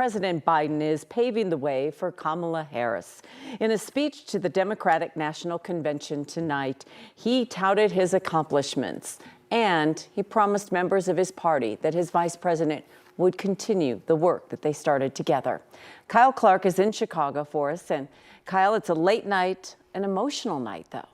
President Biden is paving the way for Kamala Harris. In a speech to the Democratic National Convention tonight, he touted his accomplishments, and he promised members of his party that his vice president would continue the work that they started together. Kyle Clark is in Chicago for us. And Kyle, it's a late night, an emotional night, though.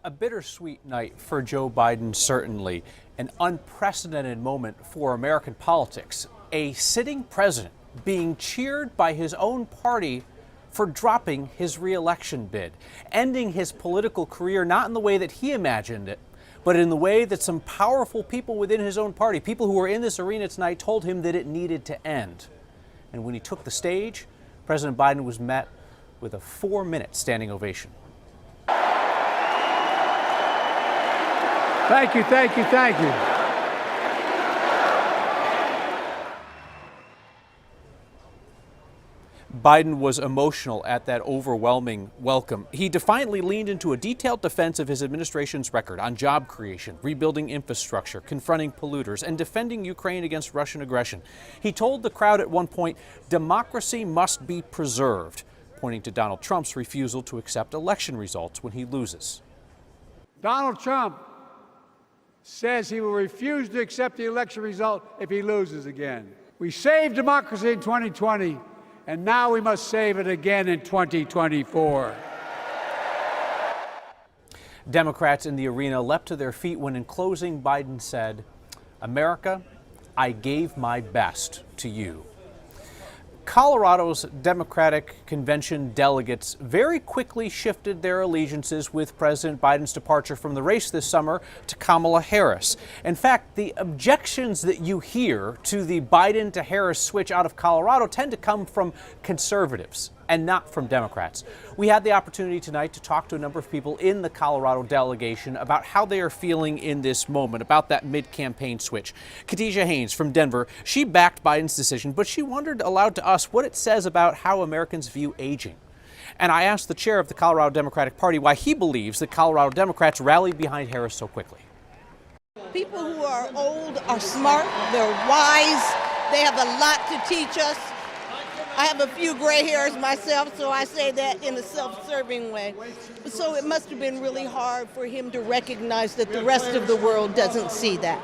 A bittersweet night for Joe Biden, certainly. An unprecedented moment for American politics. A sitting president being cheered by his own party for dropping his reelection bid, ending his political career not in the way that he imagined it, but in the way that some powerful people within his own party, people who were in this arena tonight, told him that it needed to end. And when he took the stage, President Biden was met with a 4-minute standing ovation. Thank you, thank you, thank you. Biden was emotional at that overwhelming welcome. He defiantly leaned into a detailed defense of his administration's record on job creation, rebuilding infrastructure, confronting polluters, and defending Ukraine against Russian aggression. He told the crowd at one point, democracy must be preserved, pointing to Donald Trump's refusal to accept election results when he loses. Donald Trump says he will refuse to accept the election result if he loses again. We saved democracy in 2020, and now we must save it again in 2024. Democrats in the arena leapt to their feet when, in closing, Biden said, "America, I gave my best to you." Colorado's Democratic Convention delegates very quickly shifted their allegiances with President Biden's departure from the race this summer to Kamala Harris. In fact, the objections that you hear to the Biden to Harris switch out of Colorado tend to come from conservatives and not from Democrats. We had the opportunity tonight to talk to a number of people in the Colorado delegation about how they are feeling in this moment, about that mid-campaign switch. Khadijah Haynes from Denver, she backed Biden's decision, but she wondered aloud to us what it says about how Americans view aging. And I asked the chair of the Colorado Democratic Party why he believes that Colorado Democrats rallied behind Harris so quickly. People who are old are smart, they're wise, they have a lot to teach us. I have a few gray hairs myself, so I say that in a self-serving way. So it must have been really hard for him to recognize that the rest of the world doesn't see that,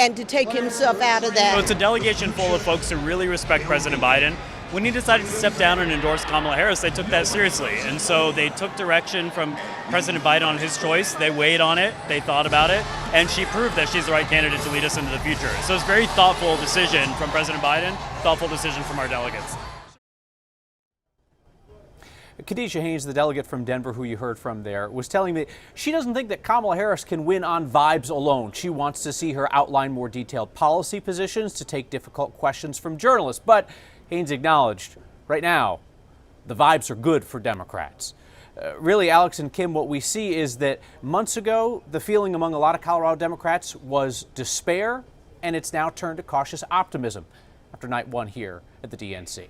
and to take himself out of that. So it's a delegation full of folks who really respect President Biden. When he decided to step down and endorse Kamala Harris, they took that seriously. And so they took direction from President Biden on his choice. They weighed on it, they thought about it, and she proved that she's the right candidate to lead us into the future. So it's a very thoughtful decision from President Biden, thoughtful decision from our delegates. Khadijah Haynes, the delegate from Denver who you heard from there, was telling me she doesn't think that Kamala Harris can win on vibes alone. She wants to see her outline more detailed policy positions to take difficult questions from journalists. But Haynes acknowledged right now the vibes are good for Democrats. Really, Alex and Kim, what we see is that months ago, the feeling among a lot of Colorado Democrats was despair, and it's now turned to cautious optimism after night one here at the DNC.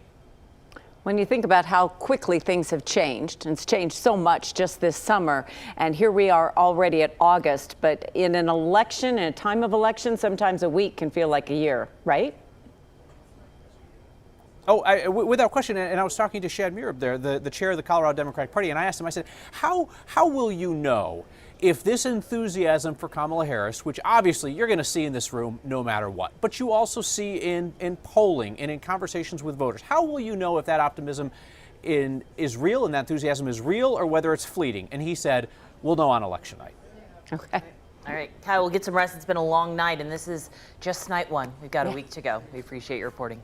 When you think about how quickly things have changed, and it's changed so much just this summer, and here we are already at August, but in an election, in a time of election, sometimes a week can feel like a year, right? Oh, without question, and I was talking to Shad Mirab there, the chair of the Colorado Democratic Party, and I asked him, I said, how will you know if this enthusiasm for Kamala Harris, which obviously you're going to see in this room no matter what, but you also see in polling and in conversations with voters, how will you know if that optimism is real and that enthusiasm is real, or whether it's fleeting? And he said, we'll know on election night. Okay. All right, Kyle, we'll get some rest. It's been a long night, and this is just night one. We've got a week to go. We appreciate your reporting.